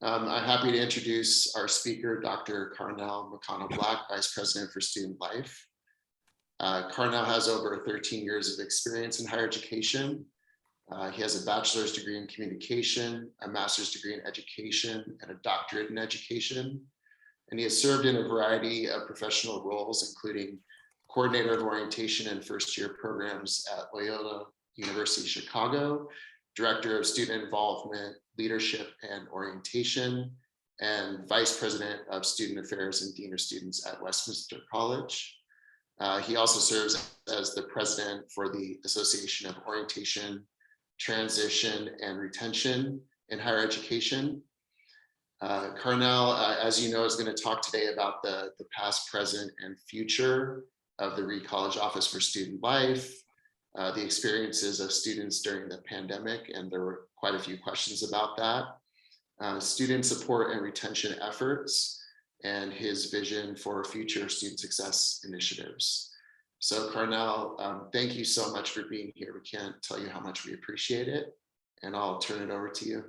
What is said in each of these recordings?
I'm happy to introduce our speaker, Dr. Karnell McConnell-Black, Vice President for Student Life. Karnell has over 13 years of experience in higher education. He has a bachelor's degree in communication, a master's degree in education, and a doctorate in education. And he has served in a variety of professional roles, including coordinator of orientation and first-year programs at Loyola University Chicago, director of student involvement, leadership, and orientation, and vice president of student affairs and dean of students at Westminster College. He also serves as the president for the Association of Orientation, Transition, and Retention in Higher Education. Karnell, as you know, is going to talk today about the past, present, and future of the Reed College Office for Student Life, the experiences of students during the pandemic, and there were quite a few questions about that, student support and retention efforts, and his vision for future student success initiatives. So Karnell, thank you so much for being here. We can't tell you how much we appreciate it, and I'll turn it over to you.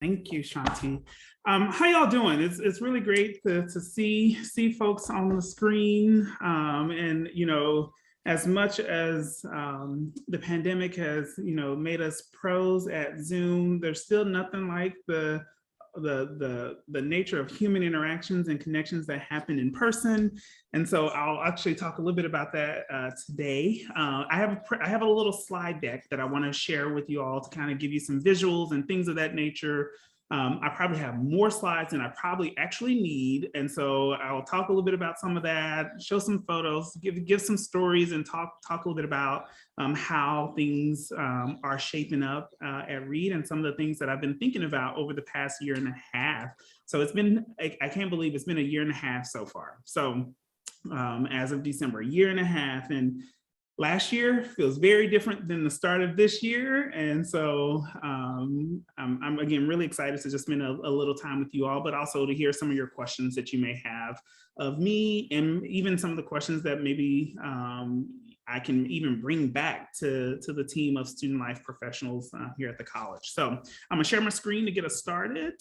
Thank you, Shanti. How y'all doing? It's really great to see folks on the screen. And you know, as much as the pandemic has made us pros at Zoom, there's still nothing like the nature of human interactions and connections that happen in person. And so I'll actually talk a little bit about that today. I have a little slide deck that I want to share with you all to kind of give you some visuals and things of that nature. I probably have more slides than I probably actually need. And so I'll talk a little bit about some of that, show some photos, give some stories, and talk a little bit about how things are shaping up at Reed, and some of the things that I've been thinking about over the past year and a half. So it's been, I can't believe it's been a year and a half so far. So as of December, a year and a half. And last year feels very different than the start of this year. And so I'm again really excited to just spend a little time with you all, but also to hear some of your questions that you may have of me, and even some of the questions that maybe I can even bring back to the team of student life professionals here at the college. So I'm gonna share my screen to get us started.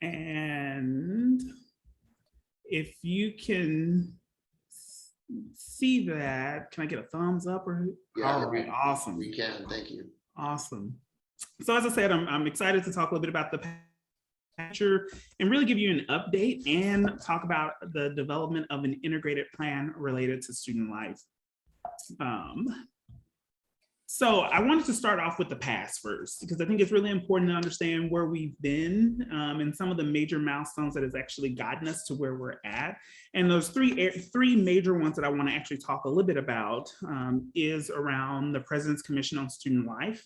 And if you can see that, can I get a thumbs up? Or Yeah, all right, awesome. We can, thank you. Awesome. So as I said, I'm excited to talk a little bit about the future and really give you an update and talk about the development of an integrated plan related to student life. So I wanted to start off with the past first, because I think it's really important to understand where we've been and some of the major milestones that has actually gotten us to where we're at. And those three major ones that I want to actually talk a little bit about is around the President's Commission on Student Life,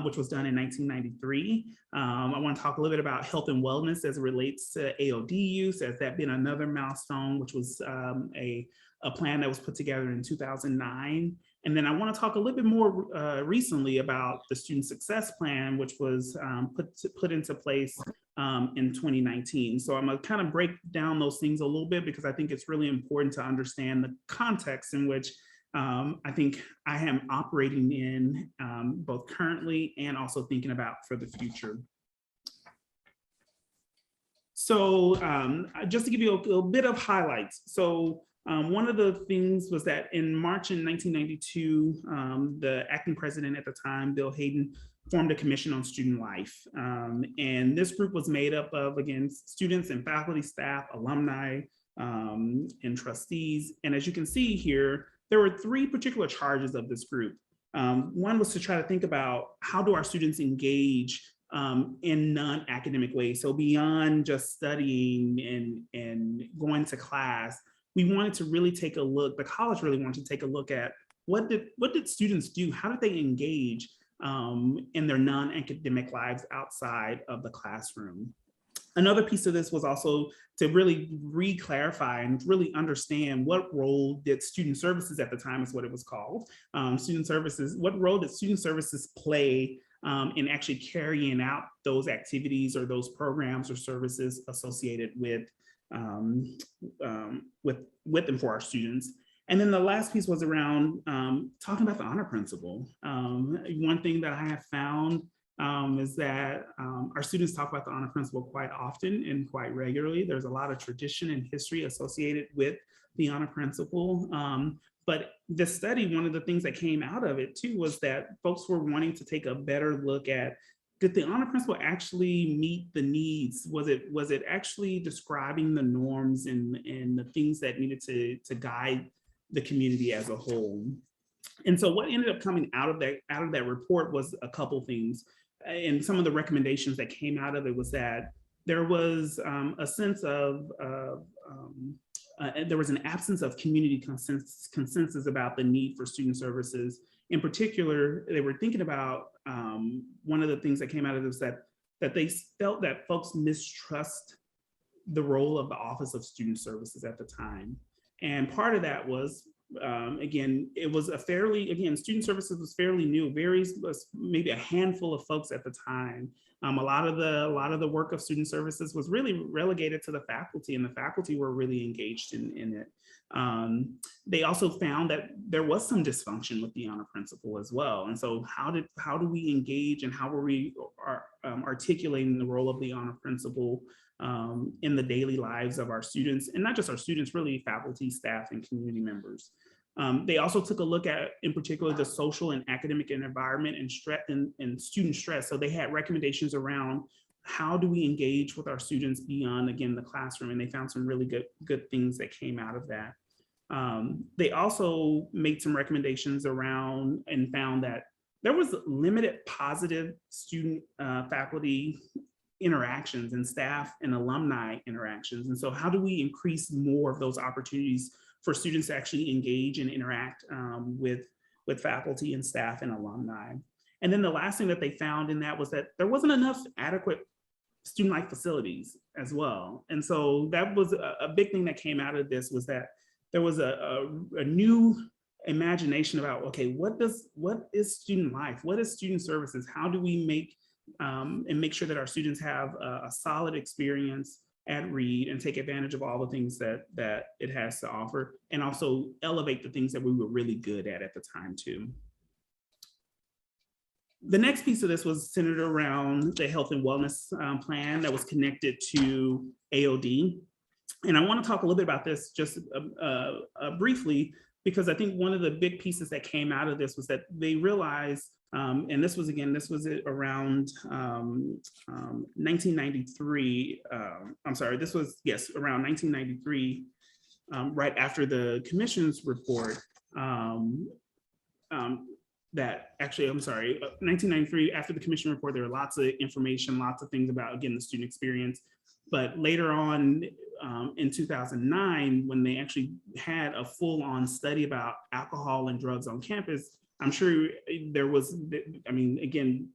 which was done in 1993. I want to talk a little bit about health and wellness as it relates to AOD use, as that been another milestone, which was a plan that was put together in 2009. And then I want to talk a little bit more recently about the Student Success Plan, which was put into place in 2019. So I'm going to kind of break down those things a little bit, because I think it's really important to understand the context in which I think I am operating in, both currently and also thinking about for the future. So just to give you a bit of highlights. So one of the things was that in March in 1992, the acting president at the time, Bill Hayden, formed a commission on student life. And this group was made up of, again, students and faculty, staff, alumni, and trustees. And as you can see here, there were three particular charges of this group. One was to try to think about how do our students engage in non-academic ways. So beyond just studying and going to class, we wanted to really take a look, the college really wanted to take a look at what did students do? How did they engage in their non-academic lives outside of the classroom? Another piece of this was also to really re-clarify and really understand what role did student services, at the time is what it was called, student services, what role did student services play in actually carrying out those activities or those programs or services associated with and for our students. And then the last piece was around talking about the honor principle. One thing that I have found is that our students talk about the honor principle quite often and quite regularly. There's a lot of tradition and history associated with the honor principle. But the study, one of the things that came out of it too, was that folks were wanting to take a better look at, did the honor principle actually meet the needs? Was it actually describing the norms and the things that needed to guide the community as a whole? And so what ended up coming out of that report was a couple things. And some of the recommendations that came out of it was that there was a sense of there was an absence of community consensus about the need for student services. In particular, they were thinking about one of the things that came out of this, that they felt that folks mistrust the role of the Office of Student Services at the time. And part of that was, again, it was student services was fairly new, maybe a handful of folks at the time. A lot of the work of student services was really relegated to the faculty, and the faculty were really engaged in it. They also found that there was some dysfunction with the honor principle as well. And so how do we engage, and how were we articulating the role of the honor principle in the daily lives of our students, and not just our students, really faculty, staff, and community members. They also took a look at, in particular, the social and academic environment and student stress. So they had recommendations around how do we engage with our students beyond, again, the classroom, and they found some really good things that came out of that. They also made some recommendations around and found that there was limited positive student faculty interactions and staff and alumni interactions. And so how do we increase more of those opportunities for students to actually engage and interact with faculty and staff and alumni? And then the last thing that they found in that was that there wasn't enough adequate student life facilities as well. And so that was a big thing that came out of this, was that there was a new imagination about, okay, what is student life? What is student services? How do we make sure that our students have a solid experience at Reed and take advantage of all the things that it has to offer, and also elevate the things that we were really good at the time too. The next piece of this was centered around the health and wellness plan that was connected to AOD. And I want to talk a little bit about this just briefly, because I think one of the big pieces that came out of this was that they realized, and this was around 1993. This was around 1993, right after the commission's report. 1993, after the commission report, there were lots of information, lots of things about, again, the student experience. But later on in 2009, when they actually had a full-on study about alcohol and drugs on campus, I'm sure there was, again,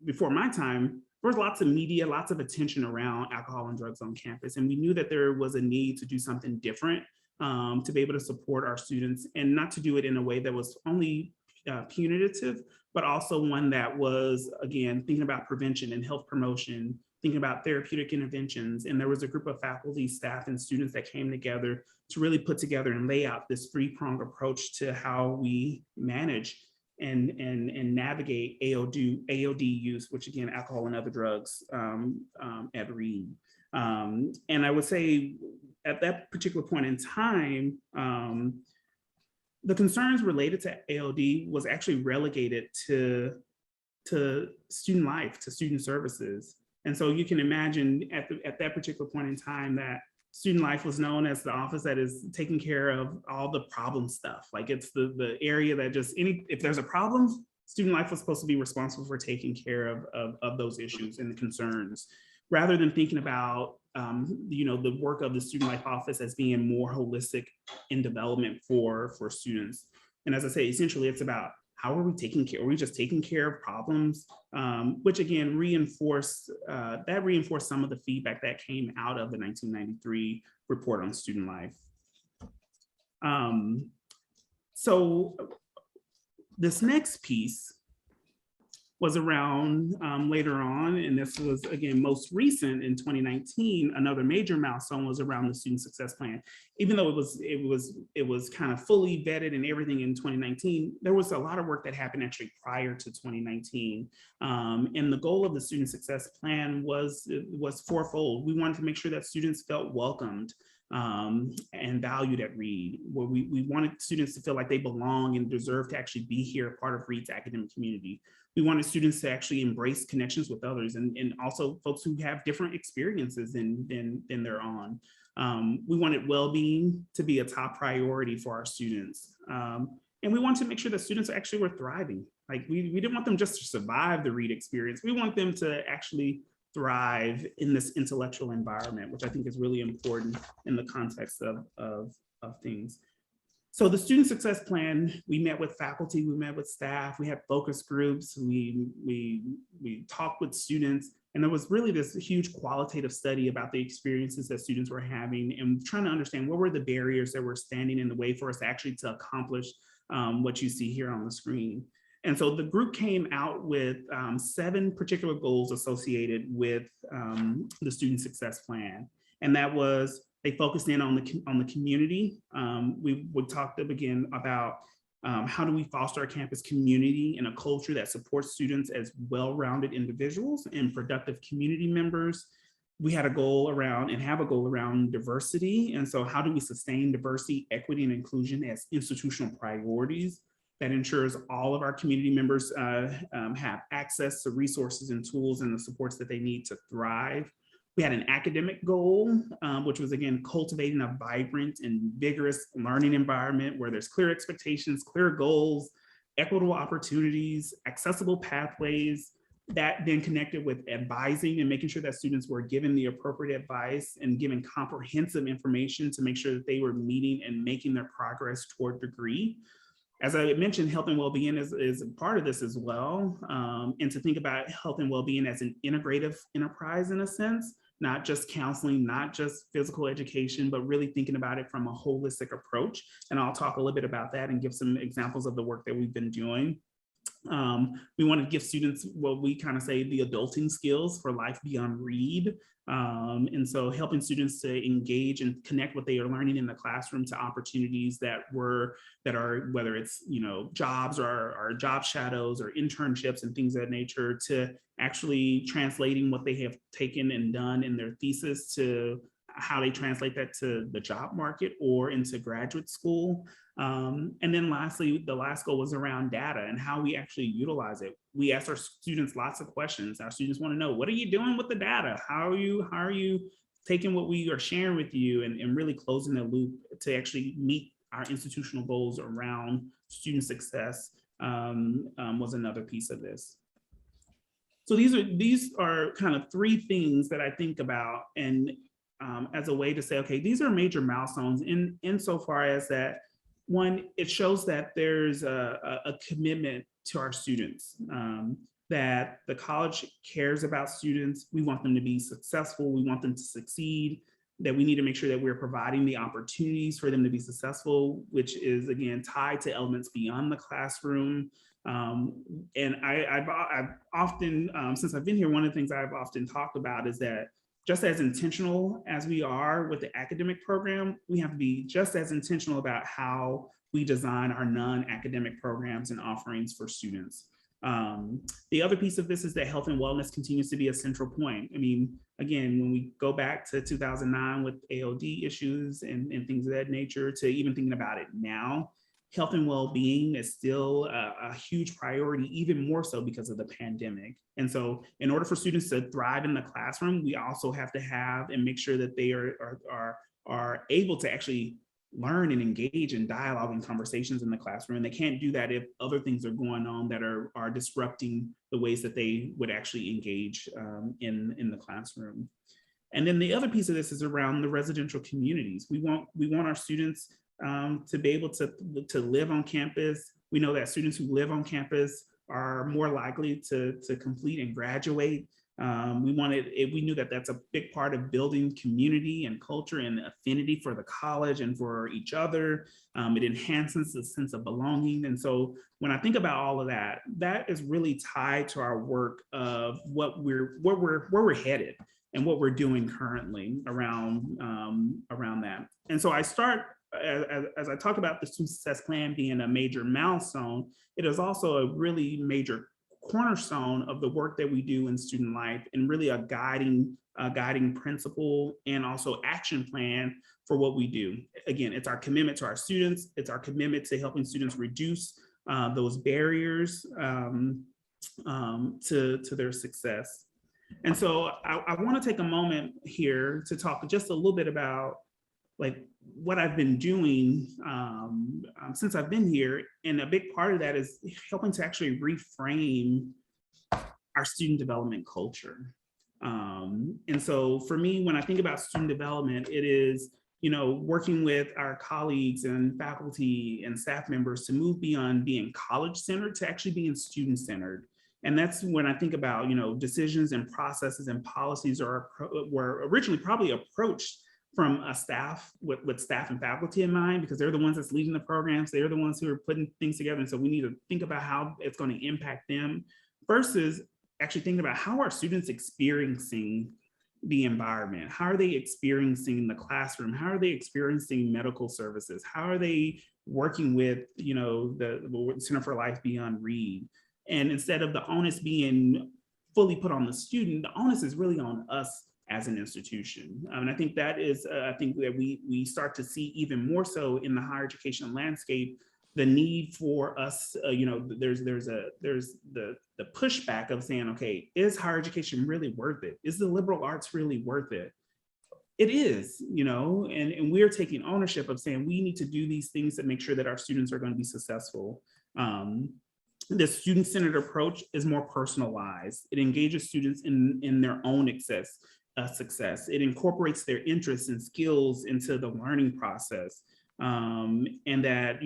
before my time, there was lots of media, lots of attention around alcohol and drugs on campus. And we knew that there was a need to do something different to be able to support our students, and not to do it in a way that was only punitive, but also one that was, again, thinking about prevention and health promotion, thinking about therapeutic interventions. And there was a group of faculty, staff, and students that came together to really put together and lay out this three-pronged approach to how we manage and navigate AOD use, which, again, alcohol and other drugs at Reed. And I would say at that particular point in time, the concerns related to AOD was actually relegated to student life, to student services. And so you can imagine at that particular point in time that student life was known as the office that is taking care of all the problem stuff. Like, it's the area that just, if there's a problem, student life was supposed to be responsible for taking care of those issues and the concerns, rather than thinking about the work of the student life office as being more holistic in development for students. And as I say, essentially it's about, how are we taking care? Are we just taking care of problems? Which again reinforced some of the feedback that came out of the 1993 report on student life. So this next piece was around later on, and this was again most recent in 2019. Another major milestone was around the student success plan. Even though it was kind of fully vetted and everything in 2019, there was a lot of work that happened actually prior to 2019. And the goal of the student success plan was fourfold. We wanted to make sure that students felt welcomed and valued at Reed, where we wanted students to feel like they belong and deserve to actually be here, part of Reed's academic community. We wanted students to actually embrace connections with others and also folks who have different experiences than they're on. We wanted well-being to be a top priority for our students. And we wanted to make sure that students actually were thriving. Like we didn't want them just to survive the Reed experience. We want them to actually thrive in this intellectual environment, which I think is really important in the context of things. So the student success plan, we met with faculty, we met with staff, we had focus groups, we talked with students, and there was really this huge qualitative study about the experiences that students were having and trying to understand what were the barriers that were standing in the way for us actually to accomplish what you see here on the screen. And so the group came out with 7 particular goals associated with the student success plan. And that was, they focused in on the community. We talked again about how do we foster a campus community and a culture that supports students as well-rounded individuals and productive community members. We had a goal around and have a goal around diversity. And so how do we sustain diversity, equity, and inclusion as institutional priorities that ensures all of our community members have access to resources and tools and the supports that they need to thrive. We had an academic goal, which was again, cultivating a vibrant and vigorous learning environment where there's clear expectations, clear goals, equitable opportunities, accessible pathways, that then connected with advising and making sure that students were given the appropriate advice and given comprehensive information to make sure that they were meeting and making their progress toward degree. As I mentioned, health and well-being is a part of this as well. And to think about health and well-being as an integrative enterprise in a sense, not just counseling, not just physical education, but really thinking about it from a holistic approach. And I'll talk a little bit about that and give some examples of the work that we've been doing. We want to give students what we kind of say the adulting skills for life beyond Reed. And so helping students to engage and connect what they are learning in the classroom to opportunities that are, whether it's, jobs or job shadows or internships and things of that nature, to actually translating what they have taken and done in their thesis to how they translate that to the job market or into graduate school. And then lastly, the last goal was around data and how we actually utilize it. We asked our students lots of questions. Our students want to know, what are you doing with the data? How are you taking what we are sharing with you and really closing the loop to actually meet our institutional goals around student success was another piece of this. So these are kind of 3 things that I think about and as a way to say, okay, these are major milestones insofar as that, one, it shows that there's a commitment to our students, that the college cares about students. We want them to be successful. We want them to succeed, that we need to make sure that we're providing the opportunities for them to be successful, which is, again, tied to elements beyond the classroom. And I've often, since I've been here, one of the things I've often talked about is that just as intentional as we are with the academic program, we have to be just as intentional about how we design our non-academic programs and offerings for students. The other piece of this is that health and wellness continues to be a central point. I mean, again, when we go back to 2009 with AOD issues and things of that nature, to even thinking about it now, health and well-being is still a huge priority, even more so because of the pandemic. And so in order for students to thrive in the classroom, we also have to have and make sure that they are able to actually learn and engage in dialogue and conversations in the classroom. And they can't do that if other things are going on that are disrupting the ways that they would actually engage in the classroom. And then the other piece of this is around the residential communities. We want our students to be able to live on campus. We know that students who live on campus are more likely to complete and graduate. We knew that that's a big part of building community and culture and affinity for the college and for each other. It enhances the sense of belonging. And so when I think about all of that, that is really tied to our work of where we're headed and what we're doing currently around that. And so I start, as I talk about the student success plan being a major milestone, it is also a really major cornerstone of the work that we do in student life, and really a guiding principle and also action plan for what we do. Again, it's our commitment to our students. It's our commitment to helping students reduce those barriers to their success. And so I want to take a moment here to talk just a little bit about like what I've been doing since I've been here. And a big part of that is helping to actually reframe our student development culture. And so for me, when I think about student development, it is, working with our colleagues and faculty and staff members to move beyond being college-centered to actually being student-centered. And that's when I think about, decisions and processes and policies were originally probably approached from a staff with staff and faculty in mind, because they're the ones that's leading the programs. They're the ones who are putting things together. And so we need to think about how it's going to impact them versus actually thinking about how are students experiencing the environment? How are they experiencing the classroom? How are they experiencing medical services? How are they working with, the Center for Life Beyond Read? And instead of the onus being fully put on the student, the onus is really on us as an institution. And I think that is, I think that we start to see even more so in the higher education landscape, the need for us, there's the pushback of saying, okay, is higher education really worth it? Is the liberal arts really worth it? It is, and we're taking ownership of saying we need to do these things to make sure that our students are going to be successful. The student-centered approach is more personalized. It engages students in their own success. It incorporates their interests and skills into the learning process, and that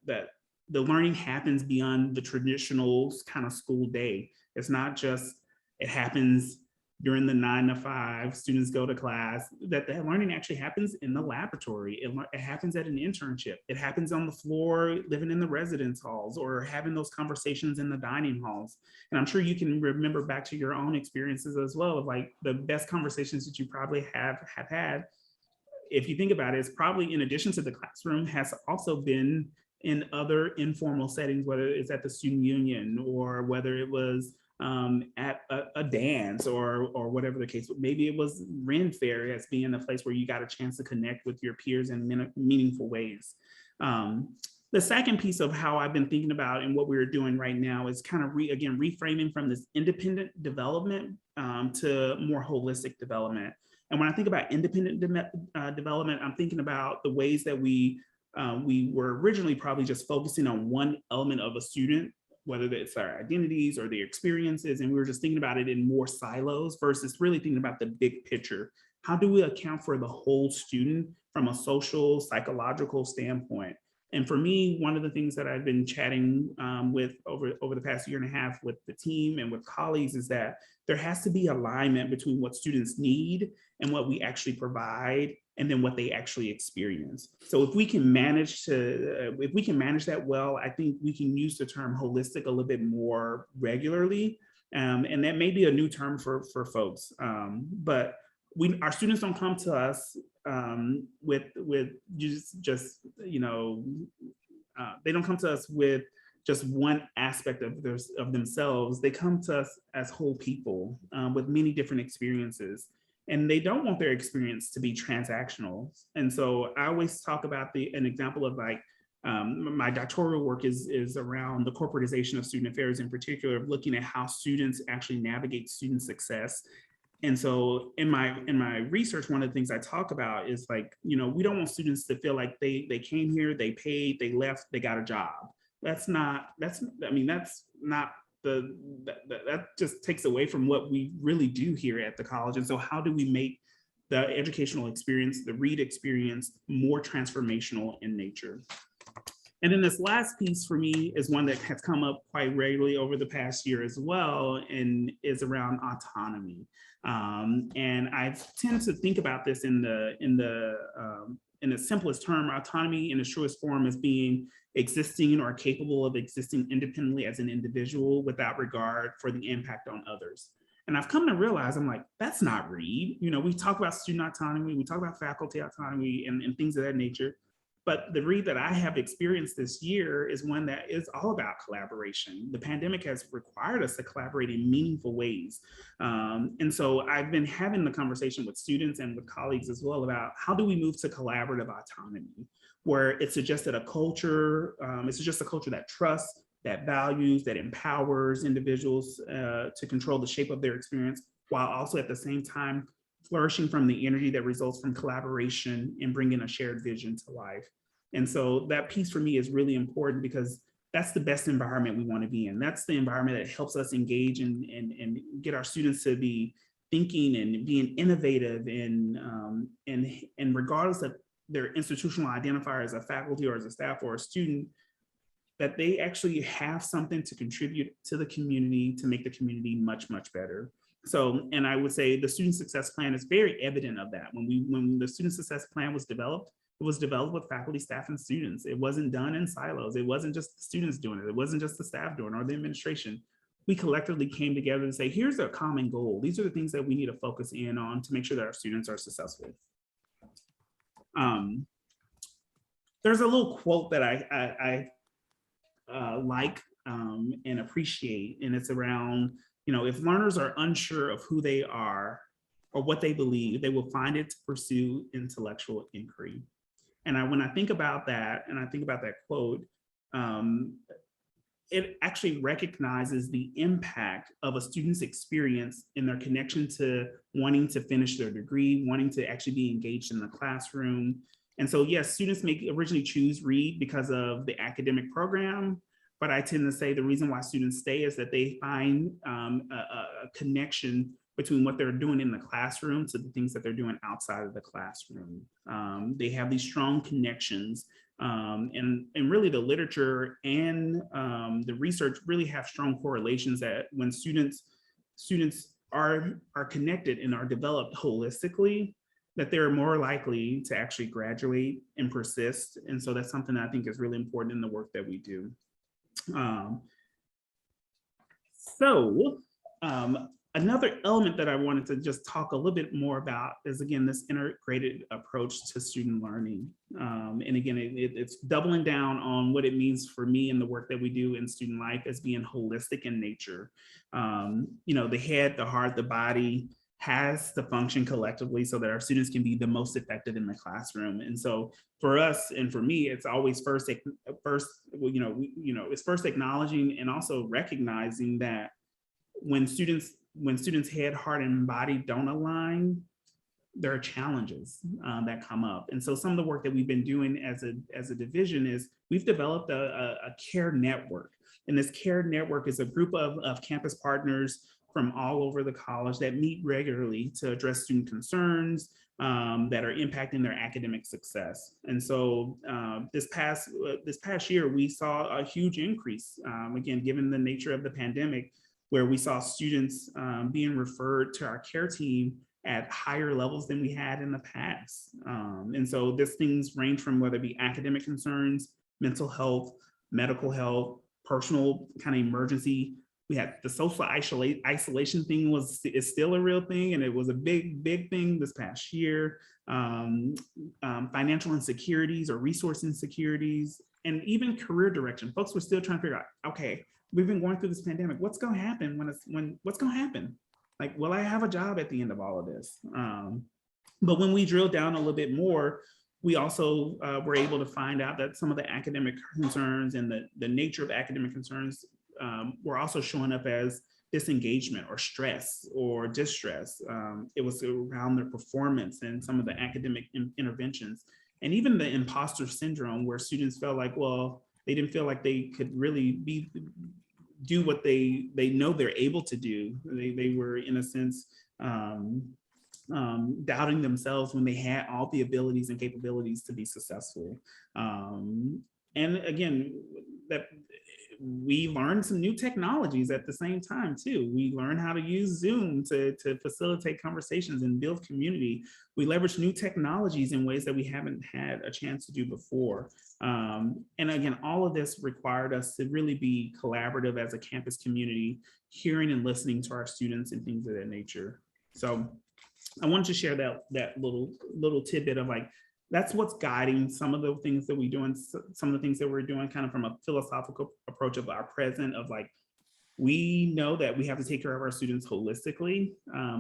that the learning happens beyond the traditional kind of school day. It's not just it happens during the 9 to 5, students go to class. That learning actually happens in the laboratory. It happens at an internship. It happens on the floor, living in the residence halls, or having those conversations in the dining halls. And I'm sure you can remember back to your own experiences as well, of like the best conversations that you probably have had. If you think about it, it's probably in addition to the classroom, has also been in other informal settings, whether it's at the student union or whether it was at a dance or whatever the case. Maybe it was Ren Fair as being a place where you got a chance to connect with your peers in meaningful ways. The second piece of how I've been thinking about and what we're doing right now is kind of reframing from this independent development to more holistic development. And when I think about independent development, I'm thinking about the ways that we were originally probably just focusing on one element of a student, whether it's their identities or their experiences, and we were just thinking about it in more silos versus really thinking about the big picture. How do we account for the whole student from a social, psychological standpoint? And for me, one of the things that I've been chatting with over the past year and a half with the team and with colleagues is that there has to be alignment between what students need and what we actually provide, and then what they actually experience. So if we can manage that well, I think we can use the term holistic a little bit more regularly. And that may be a new term for folks, but our students don't come to us with they don't come to us with just one aspect of themselves. They come to us as whole people with many different experiences. And they don't want their experience to be transactional. And so I always talk about an example of like, my doctoral work is around the corporatization of student affairs, in particular, of looking at how students actually navigate student success. And so in my research, one of the things I talk about is like, we don't want students to feel like they came here, they paid, they left, they got a job. That just takes away from what we really do here at the college. And so how do we make the educational experience, the read experience, more transformational in nature? And then this last piece for me is one that has come up quite regularly over the past year as well, and is around autonomy. And I tend to think about this in the simplest term. Autonomy in its truest form as being existing or capable of existing independently as an individual without regard for the impact on others. And I've come to realize, I'm like, that's not Reed. You know, we talk about student autonomy, we talk about faculty autonomy and things of that nature. But the Reed that I have experienced this year is one that is all about collaboration. The pandemic has required us to collaborate in meaningful ways. And so I've been having the conversation with students and with colleagues as well about how do we move to collaborative autonomy, where it's suggested a culture, it's just a culture that trusts, that values, that empowers individuals to control the shape of their experience, while also at the same time flourishing from the energy that results from collaboration and bringing a shared vision to life. And so that piece for me is really important because that's the best environment we want to be in. That's the environment that helps us engage and get our students to be thinking and being innovative and regardless of their institutional identifier as a faculty or as a staff or a student, that they actually have something to contribute to the community to make the community much, much better. So, and I would say the student success plan is very evident of that. When the student success plan was developed, it was developed with faculty, staff, and students. It wasn't done in silos. It wasn't just the students doing it. It wasn't just the staff doing it or the administration. We collectively came together to say, here's a common goal. These are the things that we need to focus in on to make sure that our students are successful. There's a little quote that I like and appreciate, and it's around, you know, if learners are unsure of who they are or what they believe, they will find it to pursue intellectual inquiry. And when I think about that, and I think about that quote, it actually recognizes the impact of a student's experience in their connection to wanting to finish their degree, wanting to actually be engaged in the classroom. And so, yes, students may originally choose Reed because of the academic program, but I tend to say the reason why students stay is that they find a connection between what they're doing in the classroom to the things that they're doing outside of the classroom. They have these strong connections, and really the literature and the research really have strong correlations that when students are connected and are developed holistically, that they're more likely to actually graduate and persist. And so that's something that I think is really important in the work that we do. Another element that I wanted to just talk a little bit more about is, again, this integrated approach to student learning. And again, it's doubling down on what it means for me in the work that we do in student life as being holistic in nature. You know, the head, the heart, the body has to function collectively so that our students can be the most effective in the classroom. And so for us and for me, it's always first acknowledging and also recognizing that when students' head, heart, and body don't align, there are challenges that come up. And so some of the work that we've been doing as a division is we've developed a care network. And this care network is a group of campus partners from all over the college that meet regularly to address student concerns that are impacting their academic success. And so this past year, we saw a huge increase, again, given the nature of the pandemic, where we saw students being referred to our care team at higher levels than we had in the past. And so these things range from whether it be academic concerns, mental health, medical health, personal kind of emergency. We had the social isolation thing is still a real thing, and it was a big thing this past year. Financial insecurities or resource insecurities, and even career direction. Folks were still trying to figure out, okay, we've been going through this pandemic. What's going to happen what's going to happen? Like, will I have a job at the end of all of this? But when we drill down a little bit more, we also were able to find out that some of the academic concerns and the nature of academic concerns were also showing up as disengagement or stress or distress. It was around their performance and some of the academic interventions. And even the imposter syndrome, where students felt like, well, they didn't feel like they could really do what they know they're able to do. They were, in a sense, doubting themselves when they had all the abilities and capabilities to be successful. And again, that we learned some new technologies at the same time too. We learned how to use Zoom to facilitate conversations and build community. We leverage new technologies in ways that we haven't had a chance to do before. And again, all of this required us to really be collaborative as a campus community, hearing and listening to our students and things of that nature. So I wanted to share that little tidbit of like, that's what's guiding some of the things that we do and some of the things that we're doing kind of from a philosophical approach of our present of like, we know that we have to take care of our students holistically.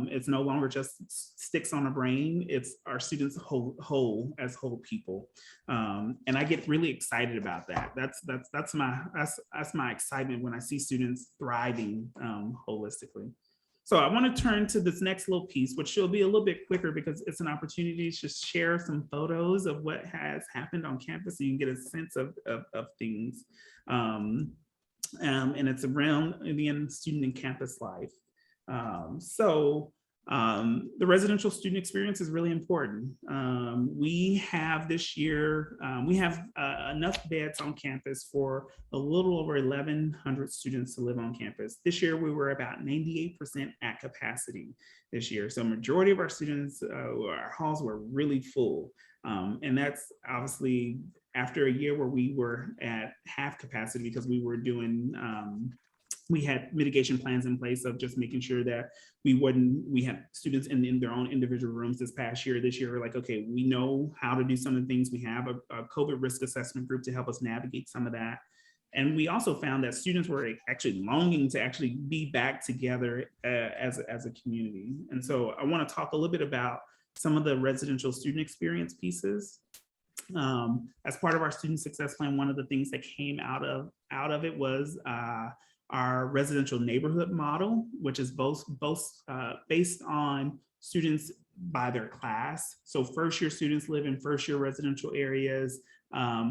It's no longer just sticks on a brain, it's our students whole as whole people. And I get really excited about that. That's my excitement when I see students thriving holistically. So I want to turn to this next little piece, which will be a little bit quicker because it's an opportunity to just share some photos of what has happened on campus so you can get a sense of things. And it's around the student and campus life. The residential student experience is really important. We have this year, we have enough beds on campus for a little over 1,100 students to live on campus. This year, we were about 98% at capacity this year. So majority of our students, our halls were really full. And that's obviously after a year where we were at half capacity because we were doing, we had mitigation plans in place of just making sure that we had students in their own individual rooms this past year. This year, we're like, okay, we know how to do some of the things. We have a COVID risk assessment group to help us navigate some of that. And we also found that students were actually longing to actually be back together as a community. And so I want to talk a little bit about some of the residential student experience pieces. As part of our student success plan, one of the things that came out of it was our residential neighborhood model, which is both based on students by their class. So first year students live in first year residential areas,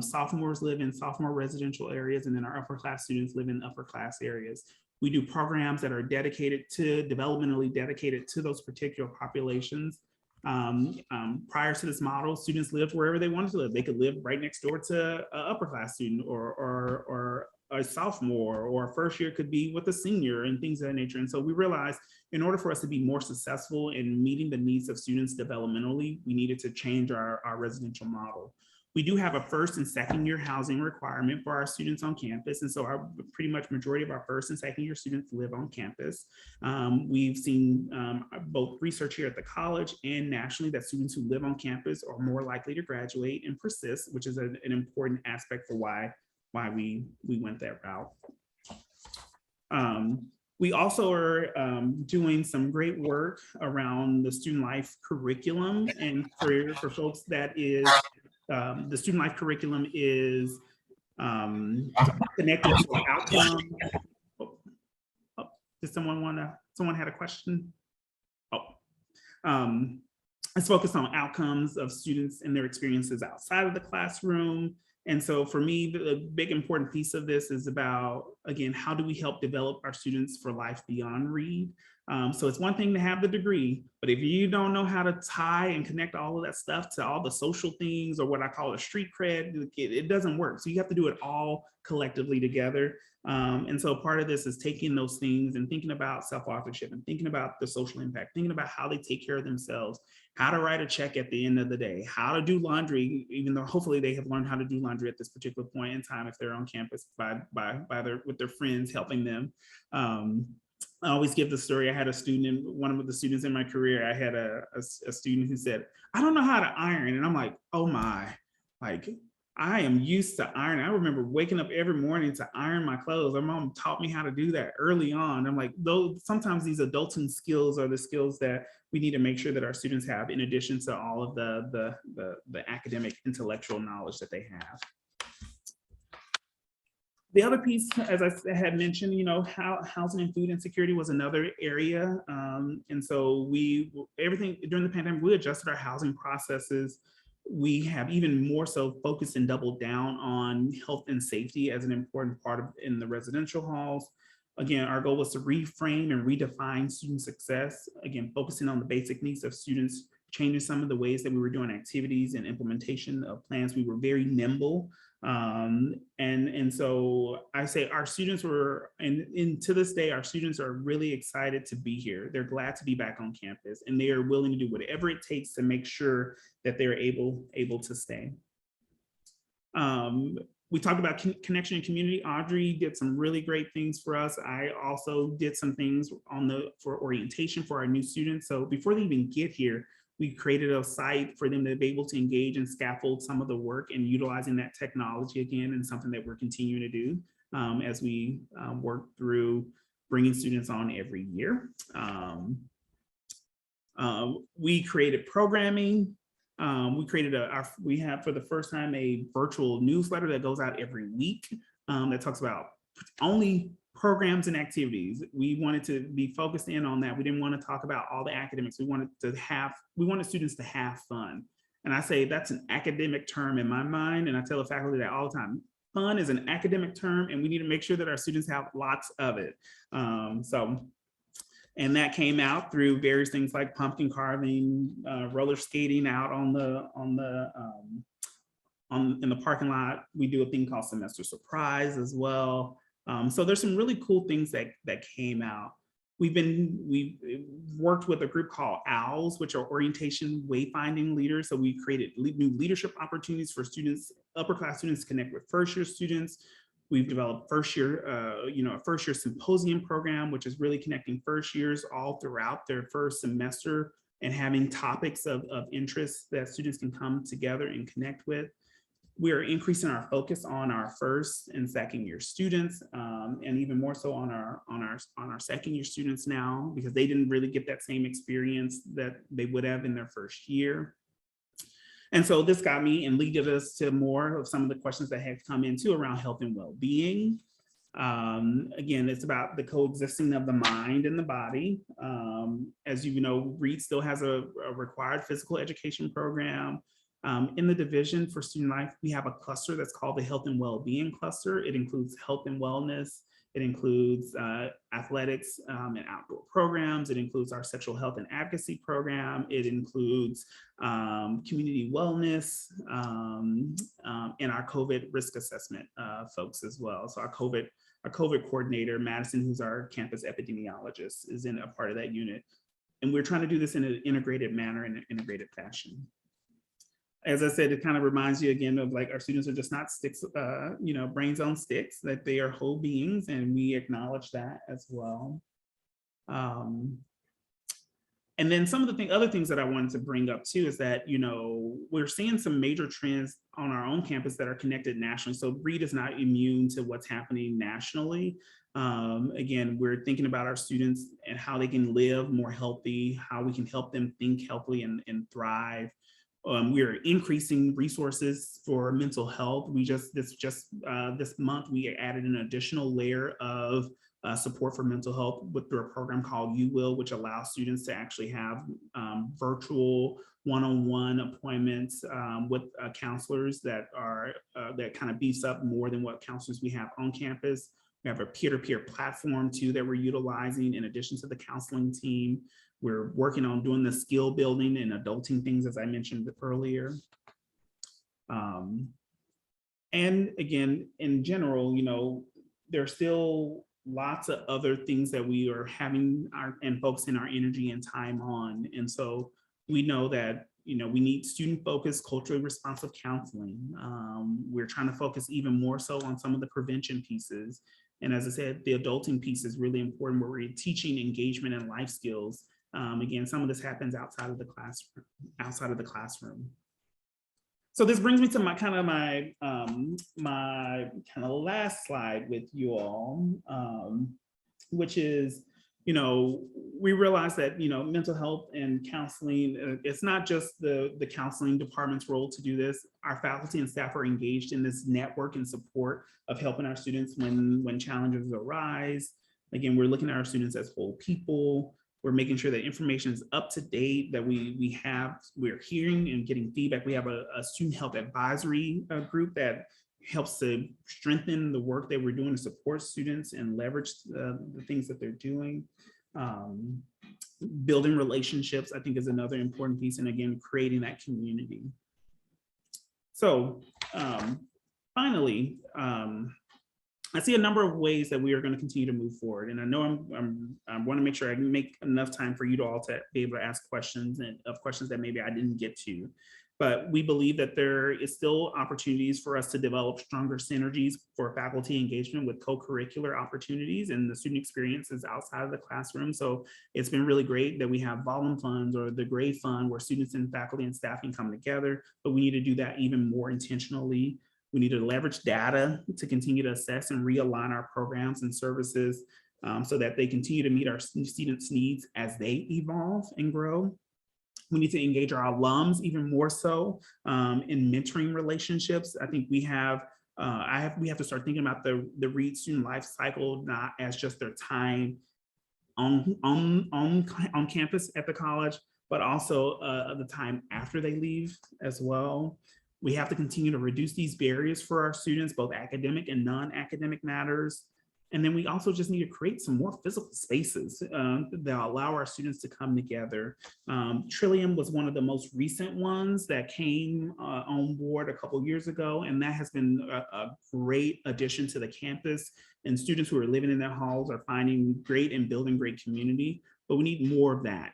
sophomores live in sophomore residential areas, and then our upper class students live in upper class areas. We do programs that are developmentally dedicated to those particular populations. Prior to this model, students lived wherever they wanted to live. They could live right next door to an upper class student or a sophomore, or a first year could be with a senior and things of that nature. And so we realized in order for us to be more successful in meeting the needs of students developmentally, we needed to change our residential model. We do have a first and second year housing requirement for our students on campus. And so our pretty much majority of our first and second year students live on campus. We've seen both research here at the college and nationally that students who live on campus are more likely to graduate and persist, which is an important aspect for why we went that route. We also are doing some great work around the student life curriculum, and for folks that is, the student life curriculum is connected to outcomes. Did someone had a question? It's focused on outcomes of students and their experiences outside of the classroom. And so for me, the big important piece of this is about, again, how do we help develop our students for life beyond read? So it's one thing to have the degree, but if you don't know how to tie and connect all of that stuff to all the social things or what I call a street cred, it doesn't work. So you have to do it all collectively together. And so part of this is taking those things and thinking about self-authorship and thinking about the social impact, thinking about how they take care of themselves, how to write a check at the end of the day, how to do laundry, even though hopefully they have learned how to do laundry at this particular point in time if they're on campus with their friends helping them. I always give the story. I had a student, one of the students in my career, I had a student who said, I don't know how to iron. And I'm like, oh my, like, I am used to ironing. I remember waking up every morning to iron my clothes. My mom taught me how to do that early on. I'm like, though sometimes these adulting skills are the skills that we need to make sure that our students have in addition to all of the academic intellectual knowledge that they have. The other piece, as I had mentioned, how housing and food insecurity was another area. And so everything during the pandemic, we adjusted our housing processes. We have even more so focused and doubled down on health and safety as an important part in the residential halls. Again, our goal was to reframe and redefine student success, again, focusing on the basic needs of students, changing some of the ways that we were doing activities and implementation of plans. We were very nimble. And so I say our students were, and to this day, our students are really excited to be here. They're glad to be back on campus, and they are willing to do whatever it takes to make sure that they're able to stay. We talked about connection and community. Audrey did some really great things for us. I also did some things for orientation for our new students. So before they even get here, we created a site for them to be able to engage and scaffold some of the work, and utilizing that technology again, and something that we're continuing to do as we work through bringing students on every year. We created programming. We have for the first time a virtual newsletter that goes out every week that talks about only programs and activities. We wanted to be focused in on that. We didn't want to talk about all the academics. We wanted students to have fun. And I say that's an academic term in my mind, and I tell the faculty that all the time. Fun is an academic term, and we need to make sure that our students have lots of it. And that came out through various things like pumpkin carving, roller skating out in the parking lot. We do a thing called Semester Surprise as well. So there's some really cool things that came out. We've worked with a group called OWLs, which are orientation wayfinding leaders. So we created new leadership opportunities for students, upper class students, to connect with first year students. We've developed a first year symposium program, which is really connecting first years all throughout their first semester and having topics of interest that students can come together and connect with. We are increasing our focus on our first and second year students, and even more so on our second year students now, because they didn't really get that same experience that they would have in their first year. And so this got me and leaded us to more of some of the questions that had come into around health and well-being. Again, it's about the coexisting of the mind and the body. As you know, Reed still has a required physical education program. In the division for student life, we have a cluster that's called the Health and Wellbeing Cluster. It includes health and wellness. It includes athletics and outdoor programs. It includes our sexual health and advocacy program. It includes community wellness and our COVID risk assessment folks as well. So our COVID coordinator, Madison, who's our campus epidemiologist, is in a part of that unit. And we're trying to do this in an integrated manner, in an integrated fashion. As I said, it kind of reminds you again of like our students are just not sticks, brains on sticks, that they are whole beings, and we acknowledge that as well. And then some of the other things that I wanted to bring up too is that, we're seeing some major trends on our own campus that are connected nationally. So Reed is not immune to what's happening nationally. Again, we're thinking about our students and how they can live more healthy, how we can help them think healthily and thrive. We are increasing resources for mental health. This month, we added an additional layer of support for mental health through a program called You Will, which allows students to actually have virtual one-on-one appointments with counselors that kind of beefs up more than what counselors we have on campus. We have a peer-to-peer platform too that we're utilizing in addition to the counseling team. We're working on doing the skill building and adulting things, as I mentioned earlier. And again, in general, there's still lots of other things that we are having and focusing our energy and time on. And so we know that, we need student-focused, culturally responsive counseling. We're trying to focus even more so on some of the prevention pieces. And as I said, the adulting piece is really important, where we're teaching engagement and life skills. Again, some of this happens outside of the classroom. So this brings me to my last slide with you all, which is, we realize that, mental health and counseling, it's not just the counseling department's role to do this. Our faculty and staff are engaged in this network and support of helping our students when challenges arise. Again, we're looking at our students as whole people. We're making sure that information is up to date, that we're hearing and getting feedback. We have a student health advisory group that helps to strengthen the work that we're doing to support students and leverage the things that they're doing. Building relationships, I think, is another important piece. And again, creating that community. So finally, I see a number of ways that we are going to continue to move forward. And I know I want to make sure I can make enough time for you to all to be able to ask questions and of questions that maybe I didn't get to. But we believe that there is still opportunities for us to develop stronger synergies for faculty engagement with co-curricular opportunities and the student experiences outside of the classroom. So it's been really great that we have Volum Funds or the Grade Fund where students and faculty and staff can come together, but we need to do that even more intentionally. We need to leverage data to continue to assess and realign our programs and services so that they continue to meet our students' needs as they evolve and grow. We need to engage our alums even more so in mentoring relationships. I think we have to start thinking about the Reed student life cycle not as just their time on campus at the college, but also the time after they leave as well. We have to continue to reduce these barriers for our students, both academic and non-academic matters. And then we also just need to create some more physical spaces that allow our students to come together. Trillium was one of the most recent ones that came on board a couple of years ago, and that has been a great addition to the campus. And students who are living in their halls are finding great and building great community. But we need more of that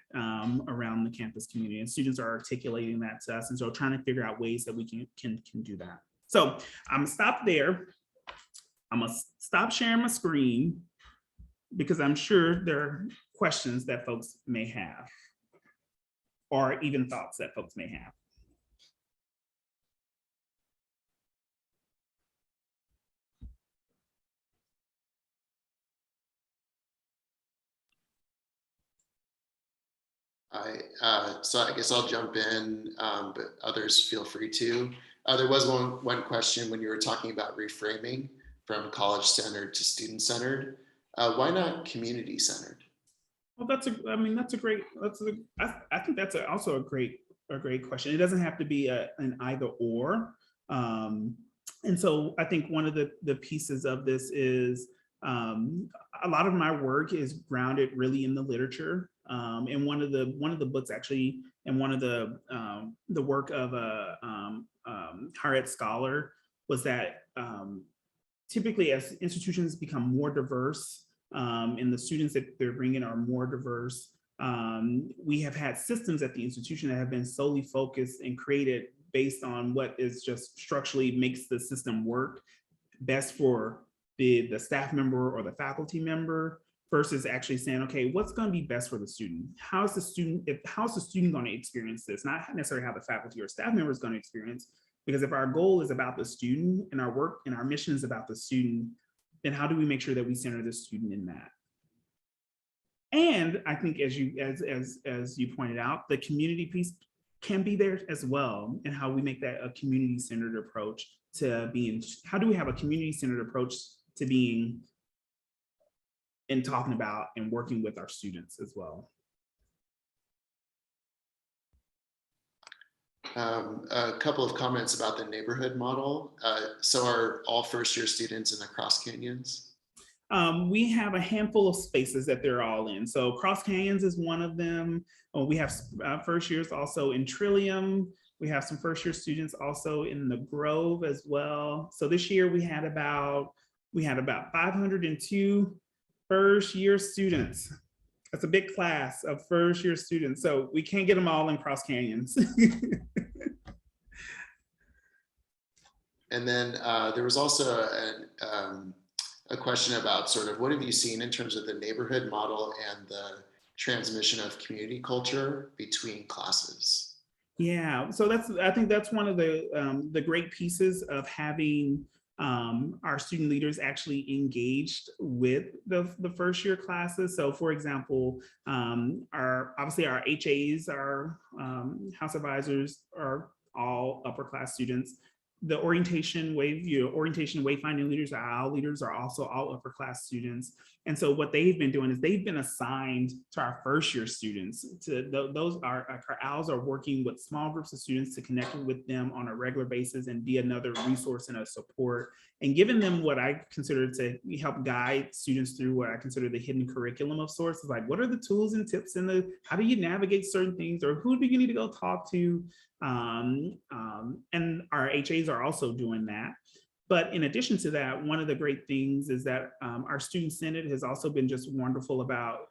around the campus community, and students are articulating that to us. And so trying to figure out ways that we can do that. So I'm gonna stop there. I'm gonna stop sharing my screen because I'm sure there are questions that folks may have or even thoughts that folks may have. So I guess I'll jump in, but others feel free to. There was one question when you were talking about reframing from college-centered to student-centered. Why not community-centered? Well, I think that's also a great question. It doesn't have to be an either or. And so I think one of the pieces of this is a lot of my work is grounded really in the literature. And one of the books actually, and one of the work of a higher ed scholar was that typically as institutions become more diverse and the students that they're bringing are more diverse, we have had systems at the institution that have been solely focused and created based on what is just structurally makes the system work best for the staff member or the faculty member versus actually saying, okay, what's going to be best for the student? How's the student going to experience this? Not necessarily how the faculty or staff member is going to experience, because if our goal is about the student and our work and our mission is about the student, then how do we make sure that we center the student in that? And I think as you pointed out, the community piece can be there as well, and how we make that a community-centered approach to being, how do we have a community-centered approach to being and talking about and working with our students as well. A couple of comments about the neighborhood model. So are all first-year students in the Cross Canyons? We have a handful of spaces that they're all in. So Cross Canyons is one of them. We have first years also in Trillium. We have some first-year students also in the Grove as well. So this year we had about 502 first-year students. That's a big class of first-year students. So we can't get them all in Cross Canyons. And then there was also a question about sort of what have you seen in terms of the neighborhood model and the transmission of community culture between classes? Yeah, so I think that's one of the great pieces of having our student leaders actually engaged with the first year classes. So for example, obviously our HAs, our house advisors are all upper class students. the orientation wayfinding leaders, our leaders are also all upper class students. And so what they've been doing is they've been assigned to our first year students. Our owls are working with small groups of students to connect with them on a regular basis and be another resource and a support, and giving them what I consider to help guide students through what I consider the hidden curriculum of sorts. Is like, what are the tools and tips and how do you navigate certain things, or who do you need to go talk to? And our HAs are also doing that. But in addition to that, one of the great things is that our Student Senate has also been just wonderful about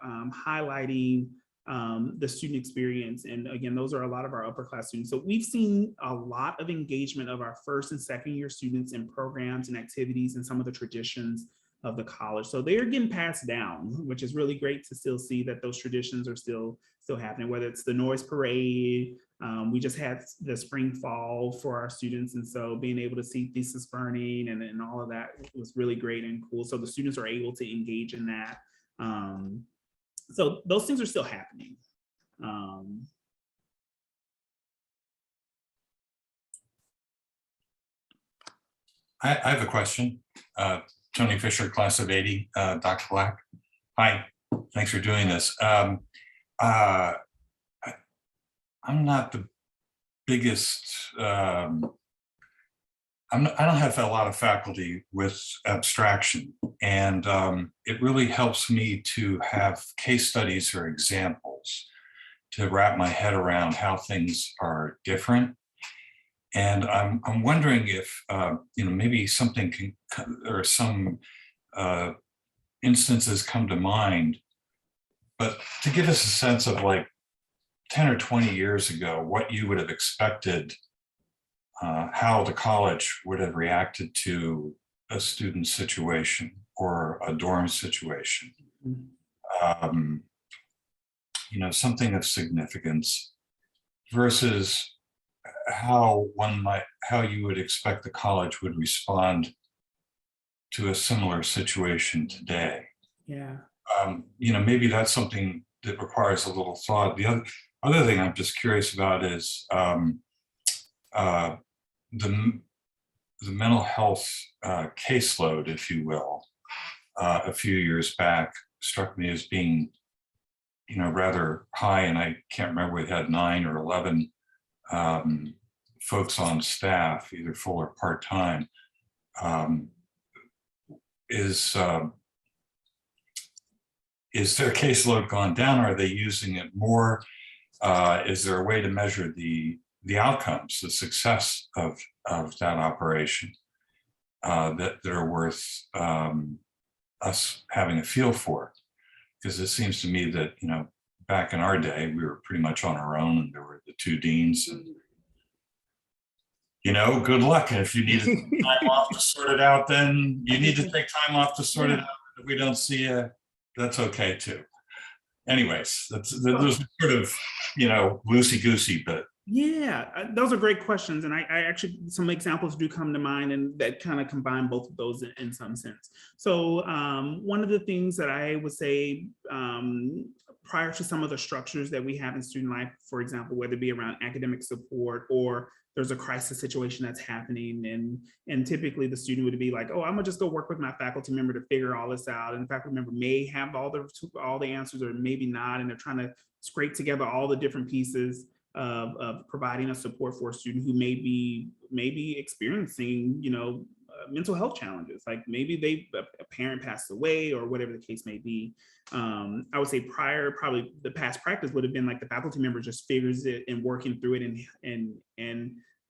highlighting the student experience. And again, those are a lot of our upper class students. So we've seen a lot of engagement of our first and second year students in programs and activities and some of the traditions of the college. So they are getting passed down, which is really great to still see that those traditions are still happening, whether it's the noise parade. We just had the spring fall for our students. And so being able to see thesis burning and all of that was really great and cool. So the students are able to engage in that. So those things are still happening. I have a question. Tony Fisher, class of 80, Dr. Black. Hi, thanks for doing this. I'm not the biggest, I don't have a lot of faculty with abstraction, and it really helps me to have case studies or examples to wrap my head around how things are different. And I'm wondering if maybe something can, or some instances come to mind, but to give us a sense of like 10 or 20 years ago, what you would have expected, how the college would have reacted to a student situation or a dorm situation, something of significance, versus how you would expect the college would respond to a similar situation today. Yeah. Maybe that's something that requires a little thought. The other thing I'm just curious about is the mental health caseload, if you will, a few years back struck me as being, rather high, and I can't remember, we had 9 or 11 folks on staff, either full or part-time. Is their caseload gone down? Are they using it more? Is there a way to measure the outcomes, the success of that operation that are worth us having a feel for? Because it seems to me that, back in our day, we were pretty much on our own, and there were the 2 deans, and good luck. And if you need time off to sort it out, then you need to take time off to sort it out. If we don't see you, that's okay too. Anyways, those are sort of, loosey-goosey, but. Yeah, those are great questions. And I actually, some examples do come to mind, and that kind of combine both of those in some sense. So one of the things that I would say prior to some of the structures that we have in student life, for example, whether it be around academic support or there's a crisis situation that's happening, and typically the student would be like, oh, I'm gonna just go work with my faculty member to figure all this out. And the faculty member may have all the answers, or maybe not, and they're trying to scrape together all the different pieces of providing a support for a student who may be experiencing, mental health challenges. Like maybe a parent passed away or whatever the case may be. I would say probably the past practice would have been like the faculty member just figures it and working through it, and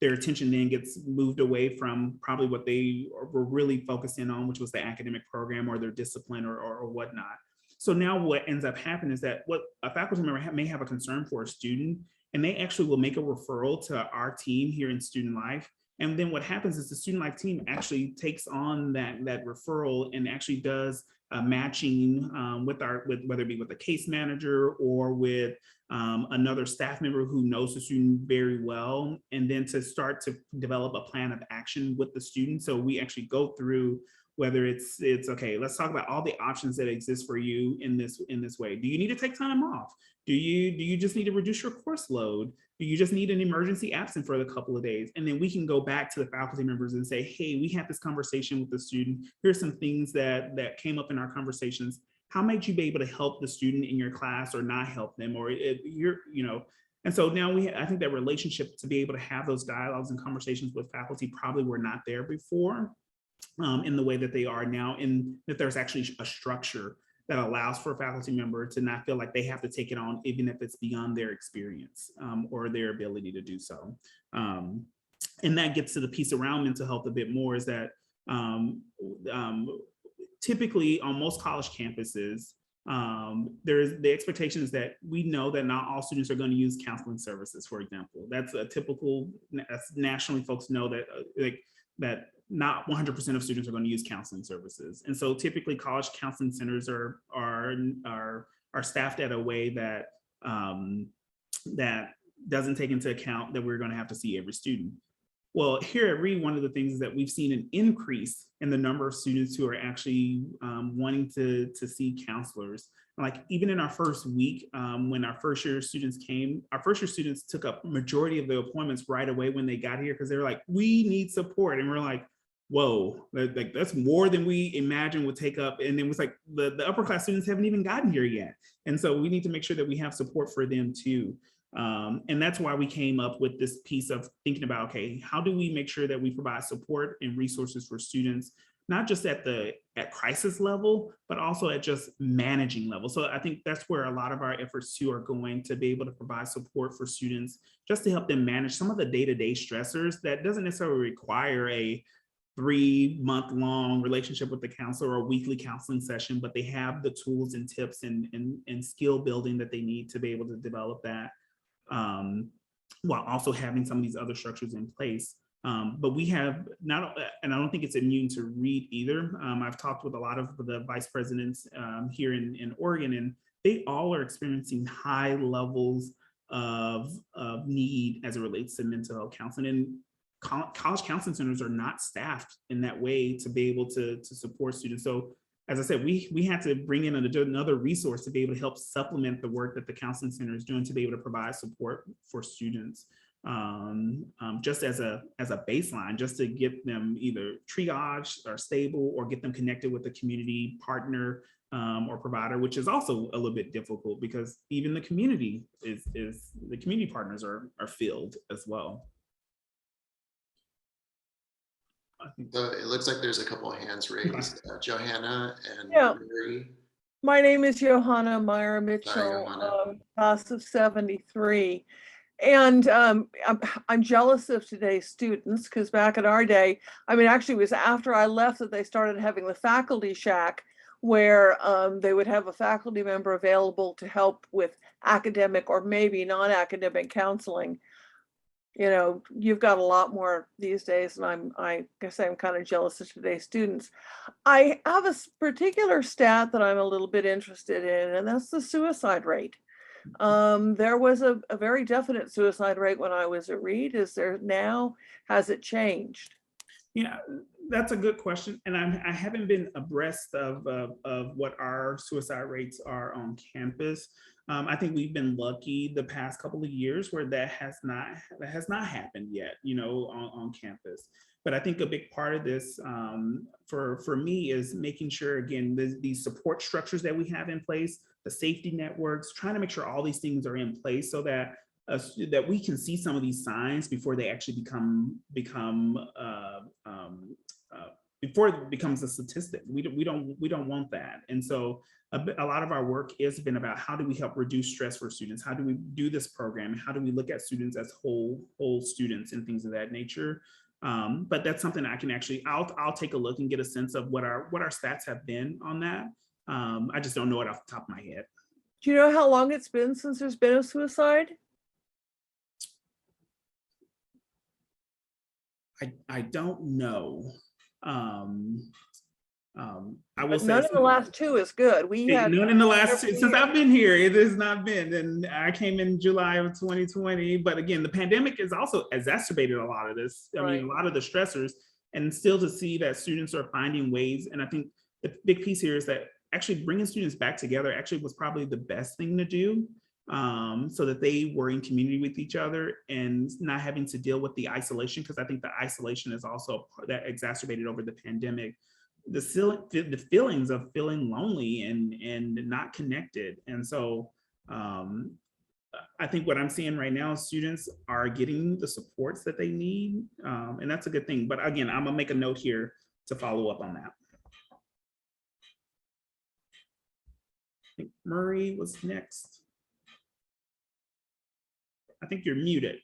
their attention then gets moved away from probably what they were really focusing on, which was the academic program or their discipline or whatnot. So now what ends up happening is that what a faculty member may have a concern for a student, and they actually will make a referral to our team here in Student Life. And then what happens is the Student Life team actually takes on that referral and actually does matching with whether it be with a case manager or with another staff member who knows the student very well, and then to start to develop a plan of action with the student. So we actually go through whether it's okay, let's talk about all the options that exist for you in this way. Do you need to take time off? Do you just need to reduce your course load? Do you just need an emergency absence for a couple of days? And then we can go back to the faculty members and say, hey, we had this conversation with the student. Here's some things that came up in our conversations. How might you be able to help the student in your class or not help them? Or and so now I think that relationship to be able to have those dialogues and conversations with faculty probably were not there before in the way that they are now, in that there's actually a structure that allows for a faculty member to not feel like they have to take it on, even if it's beyond their experience or their ability to do so. And that gets to the piece around mental health a bit more, is that typically on most college campuses, there's the expectation is that we know that not all students are going to use counseling services, for example. That's a typical, nationally folks know that that not 100% of students are going to use counseling services. And so typically college counseling centers are staffed at a way that that doesn't take into account that we're going to have to see every student. Well, here at Reed, one of the things is that we've seen an increase in the number of students who are actually wanting to see counselors. Like even in our first week, when our first year students came, our first year students took up majority of the appointments right away when they got here, because they were like, we need support. And we're like, whoa, like that's more than we imagined would take up. And it was like the upper class students haven't even gotten here yet. And so we need to make sure that we have support for them too. And that's why we came up with this piece of thinking about, okay, how do we make sure that we provide support and resources for students, not just at crisis level, but also at just managing level. So I think that's where a lot of our efforts too are going to be able to provide support for students, just to help them manage some of the day-to-day stressors that doesn't necessarily require a 3-month-long relationship with the counselor or a weekly counseling session, but they have the tools and tips and skill building that they need to be able to develop that, while also having some of these other structures in place. But we have not, and I don't think it's immune to Reed either. I've talked with a lot of the vice presidents here in Oregon, and they all are experiencing high levels of need as it relates to mental health counseling. And college counseling centers are not staffed in that way to be able to support students. So as I said, we had to bring in another resource to be able to help supplement the work that the counseling center is doing to be able to provide support for students, just as a baseline, just to get them either triaged or stable, or get them connected with a community partner or provider, which is also a little bit difficult because even the community the community partners are filled as well. So it looks like there's a couple of hands raised. Johanna and Yeah. Mary. My name is Johanna Meyer Mitchell, Johanna. class of 73. And I'm jealous of today's students, because back in our day, I mean, actually it was after I left that they started having the faculty shack, where they would have a faculty member available to help with academic or maybe non-academic counseling. You know, you've got a lot more these days, and I guess I'm kind of jealous of today's students. I have a particular stat that I'm a little bit interested in, and that's the suicide rate. There was a very definite suicide rate when I was at Reed. Is there now? Has it changed? Yeah, that's a good question. And I haven't been abreast of what our suicide rates are on campus. I think we've been lucky the past couple of years where that has not happened yet, you know, on campus. But I think a big part of this for me is making sure, again, these support structures that we have in place, the safety networks, trying to make sure all these things are in place so that that we can see some of these signs before they actually before it becomes a statistic. We don't want that. And so a lot of our work has been about how do we help reduce stress for students? How do we do this program? How do we look at students as whole students and things of that nature? But that's something I can actually, I'll take a look and get a sense of what our stats have been on that. I just don't know it off the top of my head. Do you know how long it's been since there's been a suicide? I don't know. I will But say none of the last two is good. We had none in the last two, since I've been here, it has not been. And I came in July of 2020. But again, the pandemic has also exacerbated a lot of this. I mean, a lot of the stressors. and still to see that students are finding ways. And I think the big piece here is that actually bringing students back together actually was probably the best thing to do, so that they were in community with each other and not having to deal with the isolation, because I think the isolation is also that exacerbated over the pandemic, the feelings of feeling lonely and not connected. And so I think what I'm seeing right now, students are getting the supports that they need, and that's a good thing. But again, I'm gonna make a note here to follow up on that. I think Murray was next. I think you're muted.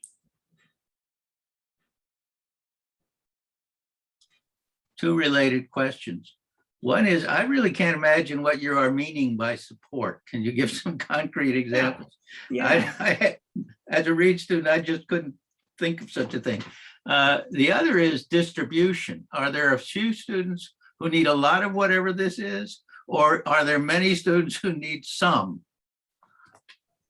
Two related questions. One is, I really can't imagine what you are meaning by support. Can you give some concrete examples? Yeah. As a Reed student, I just couldn't think of such a thing. The other is distribution. Are there a few students who need a lot of whatever this is, or are there many students who need some?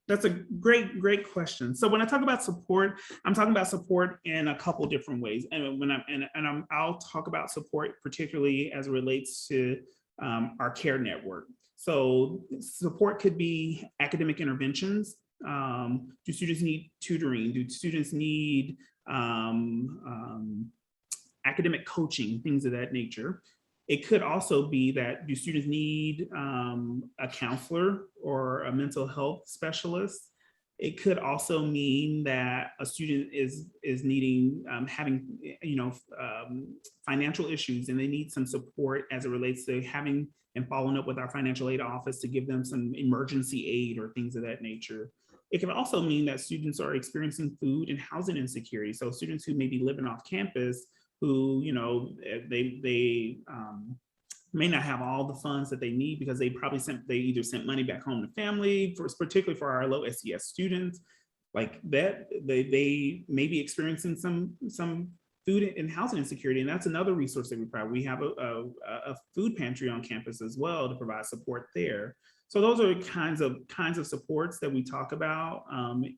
That's a great question. So when I talk about support, I'm talking about support in a couple different ways. And I'll talk about support particularly as it relates to our care network. So support could be academic interventions. Do students need tutoring? Do students need academic coaching, things of that nature? It could also be that do students need a counselor or a mental health specialist? It could also mean that a student is needing having financial issues, and they need some support as it relates to having and following up with our financial aid office to give them some emergency aid or things of that nature. It can also mean that students are experiencing food and housing insecurity. So students who may be living off campus, who they may not have all the funds that they need because they either sent money back home to family, particularly for our low SES students, like that they may be experiencing some food and housing insecurity, and that's another resource that we provide. We have a food pantry on campus as well to provide support there. So those are kinds of supports that we talk about,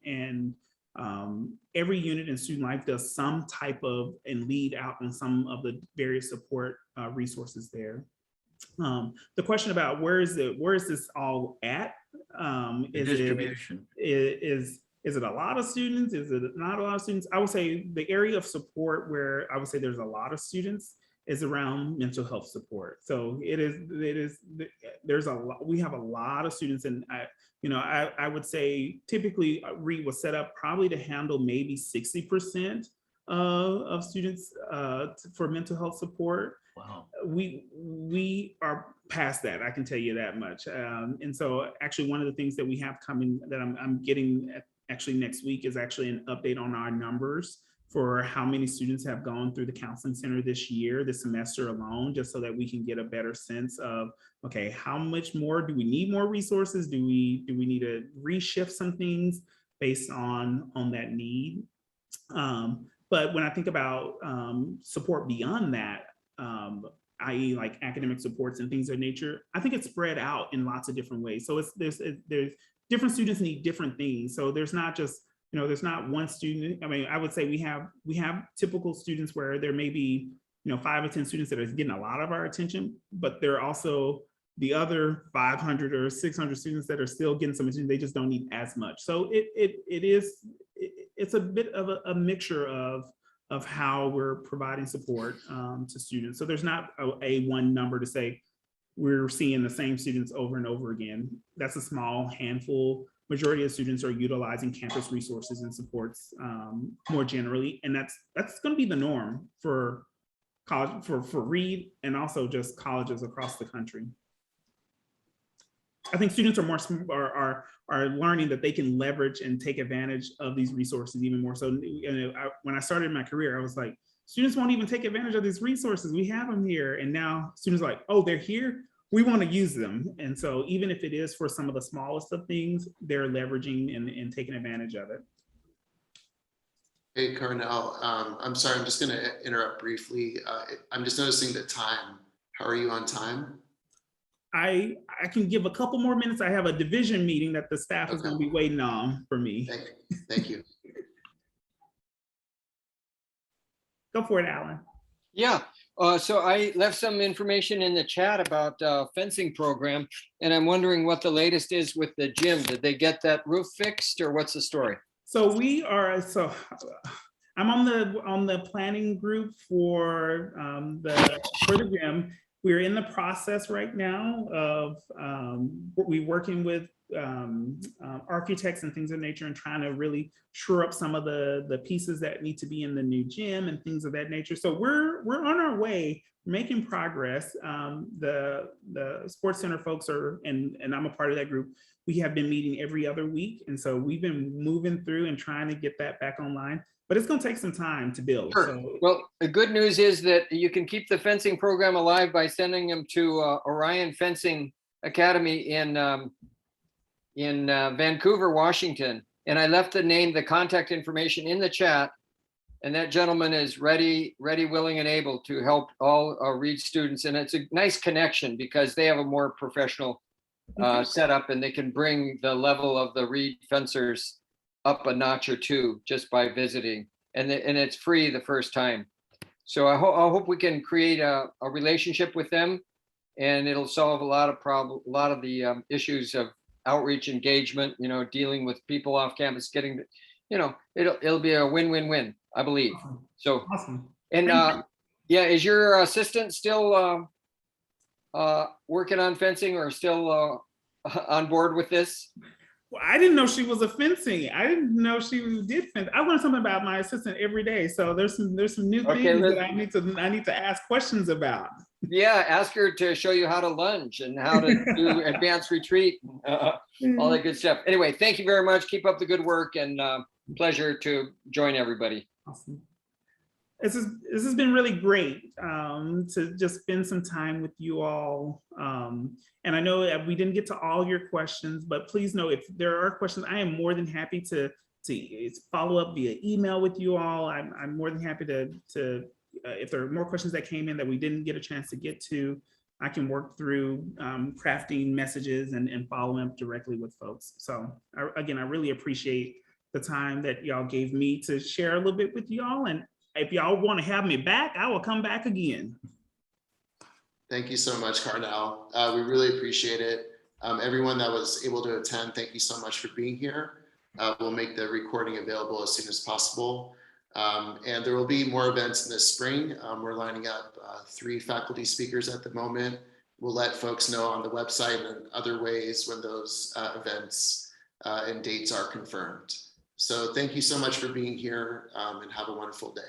and every unit in student life does some type of and lead out on some of the various support resources there. The question about where is this all at? Distribution. Is it a lot of students? Is it not a lot of students? I would say the area of support where I would say there's a lot of students is around mental health support. So there's a lot, we have a lot of students, and I would say typically Reed was set up probably to handle maybe 60% of students for mental health support. Wow. We are past that, I can tell you that much. And so actually one of the things that we have coming that I'm getting actually next week is actually an update on our numbers for how many students have gone through the counseling center this year, this semester alone, just so that we can get a better sense of, okay, how much more do we need more resources? Do we need to reshift some things based on that need? But when I think about support beyond that, i.e. like academic supports and things of nature, I think it's spread out in lots of different ways. So there's different students need different things. So there's not just, there's not one student. I mean, I would say we have typical students where there may be, 5 or 10 students that are getting a lot of our attention, but there are also the other 500 or 600 students that are still getting some attention. They just don't need as much. So it's a bit of a mixture of how we're providing support to students. So there's not a one number to say we're seeing the same students over and over again. That's a small handful. Majority of students are utilizing campus resources and supports more generally, and that's going to be the norm for college, for Reed, and also just colleges across the country. I think students are learning that they can leverage and take advantage of these resources even more. So when I started my career, I was like, students won't even take advantage of these resources. We have them here. And now students are like, oh, they're here. We want to use them. And so even if it is for some of the smallest of things, they're leveraging and taking advantage of it. Hey, Karnell, I'm sorry, I'm just going to interrupt briefly. I'm just noticing the time. How are you on time? I can give a couple more minutes. I have a division meeting that the staff is going to be waiting on for me. Thank you. Go for it, Alan. Yeah, so I left some information in the chat about fencing program, and I'm wondering what the latest is with the gym. Did they get that roof fixed, or what's the story? So I'm on the planning group for the gym. We're in the process right now of we working with architects and things of nature and trying to really shore up some of the pieces that need to be in the new gym and things of that nature. So we're on our way, making progress. The sports center folks are, and I'm a part of that group. We have been meeting every other week, and so we've been moving through and trying to get that back online. But it's going to take some time to build. Sure. So, Well, the good news is that you can keep the fencing program alive by sending them to Orion Fencing Academy in Vancouver, Washington. And I left the contact information in the chat. And that gentleman is ready, willing, and able to help all Reed students. And it's a nice connection because they have a more professional setup, and they can bring the level of the Reed fencers up a notch or two just by visiting, and it's free the first time. So I hope we can create a relationship with them, and it'll solve a lot of the issues of outreach, engagement, dealing with people off campus, getting, it'll be a win-win-win, I believe. So awesome. And yeah, is your assistant still working on fencing, or still on board with this? Well, I didn't know she was a fencing. I didn't know she did fence. I learn something about my assistant every day. So there's some new things that I need to ask questions about. Yeah, ask her to show you how to lunge and how to do advanced retreat, all that good stuff. Anyway, thank you very much. Keep up the good work, and pleasure to join everybody. Awesome. This has been really great to just spend some time with you all. And I know that we didn't get to all your questions, but please know if there are questions, I am more than happy to follow up via email with you all. I'm more than happy to if there are more questions that came in that we didn't get a chance to get to, I can work through crafting messages and following up directly with folks. So again, I really appreciate the time that y'all gave me to share a little bit with y'all. And if y'all want to have me back, I will come back again. Thank you so much, Karnell. We really appreciate it. Everyone that was able to attend, thank you so much for being here. We'll make the recording available as soon as possible. And there will be more events in the spring. We're lining up 3 faculty speakers at the moment. We'll let folks know on the website and other ways when those events and dates are confirmed. So thank you so much for being here, and have a wonderful day.